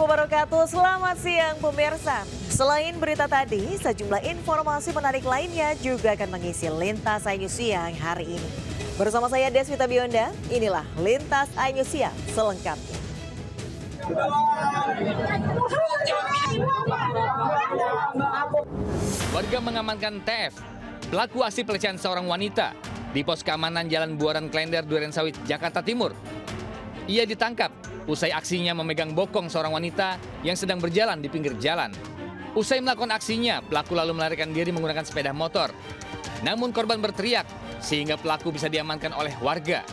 wabarakatuh. Selamat siang pemirsa. Selain berita tadi, sejumlah informasi menarik lainnya juga akan mengisi Lintas Ayu Siang hari ini. Bersama saya Deswita Bionda, inilah Lintas Ayu Siang selengkapnya. Warga mengamankan TF, pelaku aksi pelecehan seorang wanita di pos keamanan Jalan Buaran Klender, Durensawit, Jakarta Timur. Ia ditangkap usai aksinya memegang bokong seorang wanita yang sedang berjalan di pinggir jalan. Usai melakukan aksinya, pelaku lalu melarikan diri menggunakan sepeda motor. Namun korban berteriak sehingga pelaku bisa diamankan oleh warga.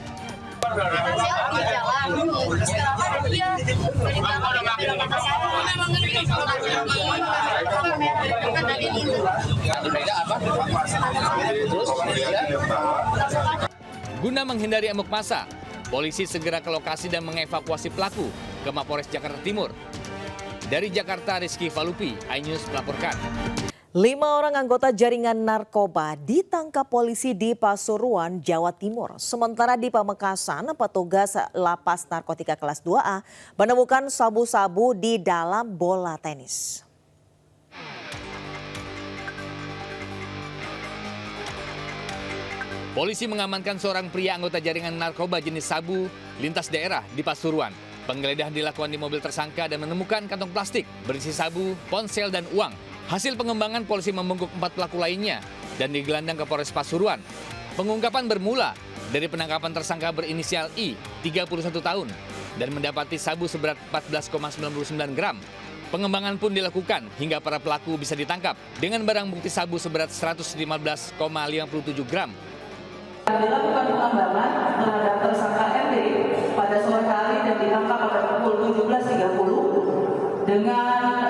Guna menghindari amuk massa, polisi segera ke lokasi dan mengevakuasi pelaku ke Mapores Jakarta Timur. Dari Jakarta, Rizky Falupi, iNews melaporkan. 5 orang anggota jaringan narkoba ditangkap polisi di Pasuruan, Jawa Timur. Sementara di Pamekasan, petugas lapas narkotika kelas 2A menemukan sabu-sabu di dalam bola tenis. Polisi mengamankan seorang pria anggota jaringan narkoba jenis sabu lintas daerah di Pasuruan. Penggeledahan dilakukan di mobil tersangka dan menemukan kantong plastik berisi sabu, ponsel, dan uang. Hasil pengembangan polisi membungkuk 4 pelaku lainnya dan digelandang ke Polres Pasuruan. Pengungkapan bermula dari penangkapan tersangka berinisial I, 31 tahun, dan mendapati sabu seberat 14,99 gram. Pengembangan pun dilakukan hingga para pelaku bisa ditangkap dengan barang bukti sabu seberat 115,57 gram. Dilakukan pengembangan terhadap tersangka MD pada sore hari dan ditangkap pada pukul 17.30 dengan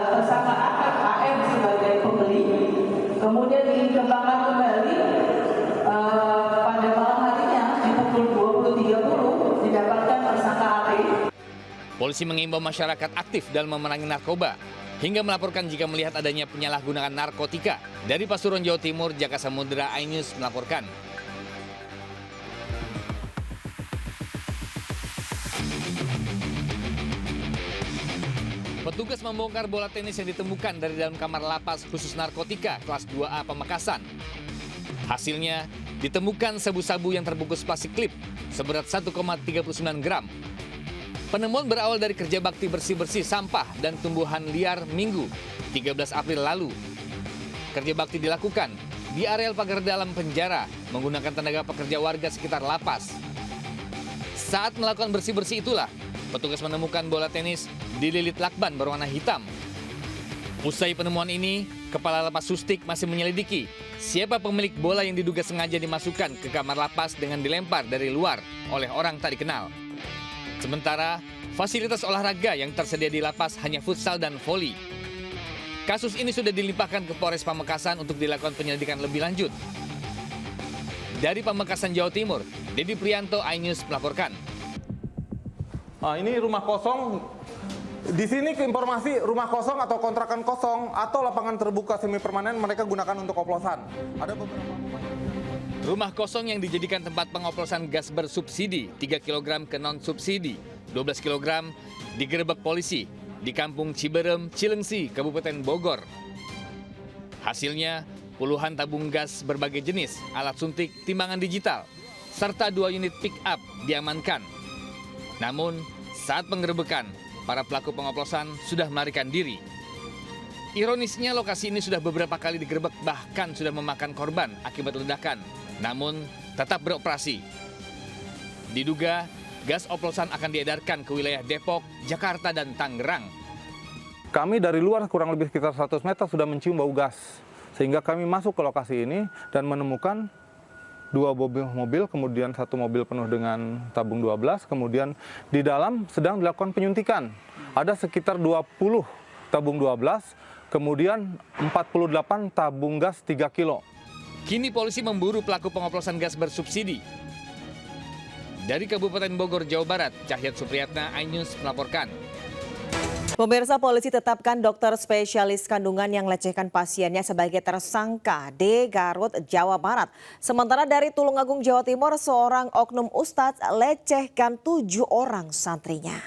tersangka AM sebagai pembeli. Kemudian dikembangkan kembali pada malam harinya di pukul 20.30 didapatkan tersangka AT. Polisi mengimbau masyarakat aktif dalam memerangi narkoba hingga melaporkan jika melihat adanya penyalahgunaan narkotika. Dari Pasuruan, Jawa Timur, Jaka Samudra, iNews melaporkan. Petugas membongkar bola tenis yang ditemukan dari dalam kamar lapas khusus narkotika kelas 2A Pamekasan. Hasilnya ditemukan sabu-sabu yang terbungkus plastik klip seberat 1,39 gram. Penemuan berawal dari kerja bakti bersih-bersih sampah dan tumbuhan liar Minggu 13 April lalu. Kerja bakti dilakukan di areal pagar dalam penjara menggunakan tenaga pekerja warga sekitar lapas. Saat melakukan bersih-bersih itulah petugas menemukan bola tenis di lilit lakban berwarna hitam. Usai penemuan ini, Kepala Lapas Sustik masih menyelidiki siapa pemilik bola yang diduga sengaja dimasukkan ke kamar lapas dengan dilempar dari luar oleh orang tak dikenal. Sementara, fasilitas olahraga yang tersedia di lapas hanya futsal dan voli. Kasus ini sudah dilimpahkan ke Polres Pamekasan untuk dilakukan penyelidikan lebih lanjut. Dari Pamekasan, Jawa Timur, Dedi Prianto, iNews melaporkan. Nah, ini rumah kosong. Di sini informasi rumah kosong atau kontrakan kosong atau lapangan terbuka semi permanen mereka gunakan untuk oplosan. Ada beberapa rumah kosong yang dijadikan tempat pengoplosan gas bersubsidi 3 kg ke non-subsidi 12 kg digerebek polisi di Kampung Ciberem, Cilengsi, Kabupaten Bogor. Hasilnya puluhan tabung gas berbagai jenis, alat suntik, timbangan digital, serta 2 unit pick up diamankan. Namun saat penggerebekan, para pelaku pengoplosan sudah melarikan diri. Ironisnya lokasi ini sudah beberapa kali digerebek bahkan sudah memakan korban akibat ledakan. Namun tetap beroperasi. Diduga gas oplosan akan diedarkan ke wilayah Depok, Jakarta, dan Tangerang. Kami dari luar kurang lebih sekitar 100 meter sudah mencium bau gas. Sehingga kami masuk ke lokasi ini dan menemukan 2 mobil, kemudian 1 mobil penuh dengan tabung 12, kemudian di dalam sedang dilakukan penyuntikan. Ada sekitar 20 tabung 12, kemudian 48 tabung gas 3 kilo. Kini polisi memburu pelaku pengoplosan gas bersubsidi. Dari Kabupaten Bogor, Jawa Barat, Cahyat Supriyatna, iNews melaporkan. Pemirsa, polisi tetapkan dokter spesialis kandungan yang lecehkan pasiennya sebagai tersangka di Garut, Jawa Barat. Sementara dari Tulungagung, Jawa Timur, seorang oknum ustadz lecehkan 7 orang santrinya.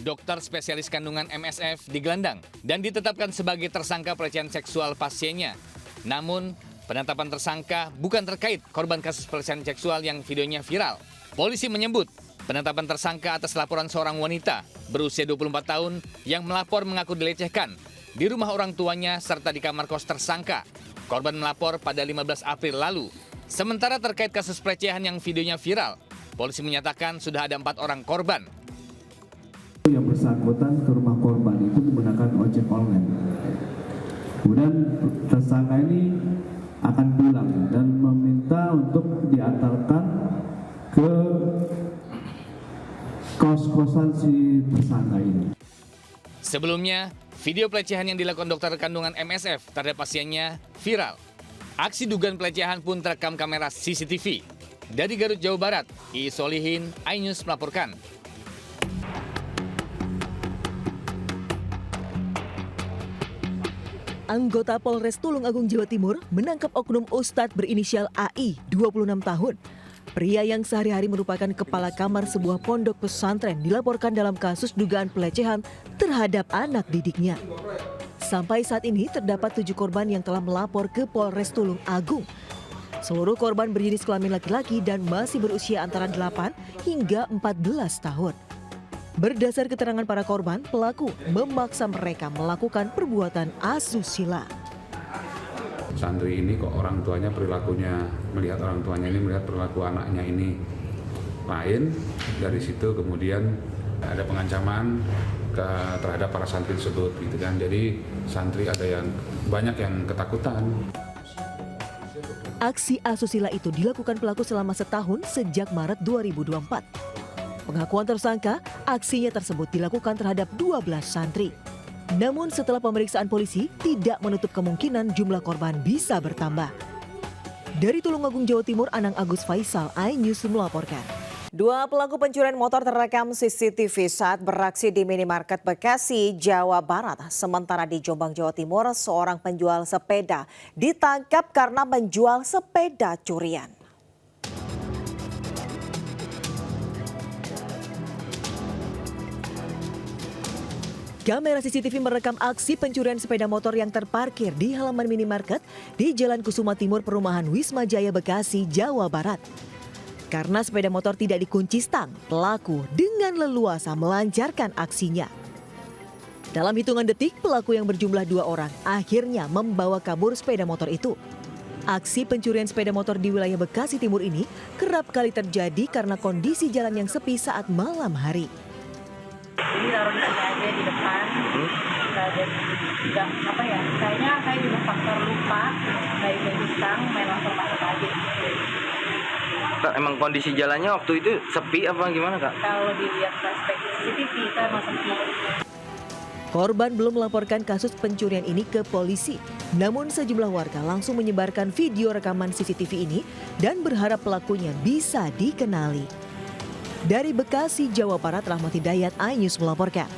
dokter spesialis kandungan MSF digelandang dan ditetapkan sebagai tersangka pelecehan seksual pasiennya. Namun, penetapan tersangka bukan terkait korban kasus pelecehan seksual yang videonya viral. Polisi menyebut penetapan tersangka atas laporan seorang wanita berusia 24 tahun yang melapor mengaku dilecehkan di rumah orang tuanya serta di kamar kos tersangka. Korban melapor pada 15 April lalu. Sementara terkait kasus pelecehan yang videonya viral, polisi menyatakan sudah ada 4 orang korban. Yang bersangkutan ke rumah korban itu menggunakan ojek online. Kemudian tersangka ini akan pulang dan meminta untuk diantarkan ke kos-kosan si tersangka ini. Sebelumnya, video pelecehan yang dilakukan dokter kandungan MSF terhadap pasiennya viral. Aksi dugaan pelecehan pun terekam kamera CCTV. Dari Garut, Jawa Barat, Iis Solihin, iNews melaporkan. Anggota Polres Tulungagung, Jawa Timur menangkap oknum Ustadz berinisial AI, 26 tahun. Pria yang sehari-hari merupakan kepala kamar sebuah pondok pesantren dilaporkan dalam kasus dugaan pelecehan terhadap anak didiknya. Sampai saat ini terdapat 7 korban yang telah melapor ke Polres Tulungagung. Seluruh korban berjenis kelamin laki-laki dan masih berusia antara 8 hingga 14 tahun. Berdasar keterangan para korban, pelaku memaksa mereka melakukan perbuatan asusila. Santri ini kok orang tuanya perilakunya, melihat orang tuanya ini melihat perilaku anaknya ini lain. Dari situ kemudian ada pengancaman terhadap para santri tersebut gitu kan. Jadi santri ada yang banyak yang ketakutan. Aksi asusila itu dilakukan pelaku selama setahun sejak Maret 2024. Pengakuan tersangka, aksinya tersebut dilakukan terhadap 12 santri. Namun setelah pemeriksaan polisi, tidak menutup kemungkinan jumlah korban bisa bertambah. Dari Tulungagung, Jawa Timur, Anang Agus Faisal, iNews melaporkan. 2 pelaku pencurian motor terekam CCTV saat beraksi di minimarket Bekasi, Jawa Barat. Sementara di Jombang, Jawa Timur, seorang penjual sepeda ditangkap karena menjual sepeda curian. Kamera CCTV merekam aksi pencurian sepeda motor yang terparkir di halaman minimarket di Jalan Kusuma Timur, Perumahan Wisma Jaya, Bekasi, Jawa Barat. Karena sepeda motor tidak dikunci stang, pelaku dengan leluasa melancarkan aksinya. Dalam hitungan detik, pelaku yang berjumlah 2 orang akhirnya membawa kabur sepeda motor itu. Aksi pencurian sepeda motor di wilayah Bekasi Timur ini kerap kali terjadi karena kondisi jalan yang sepi saat malam hari. Jadi taruh di sini aja di depan, kayaknya saya juga faktor lupa, nggak itu stang, main langsung masuk aja. Kak, emang kondisi jalannya waktu itu sepi apa gimana, Kak? Kalau dilihat aspek CCTV kan emang sepi. Korban belum melaporkan kasus pencurian ini ke polisi. Namun sejumlah warga langsung menyebarkan video rekaman CCTV ini dan berharap pelakunya bisa dikenali. Dari Bekasi, Jawa Barat, Rahmat Hidayat, iNews melaporkan.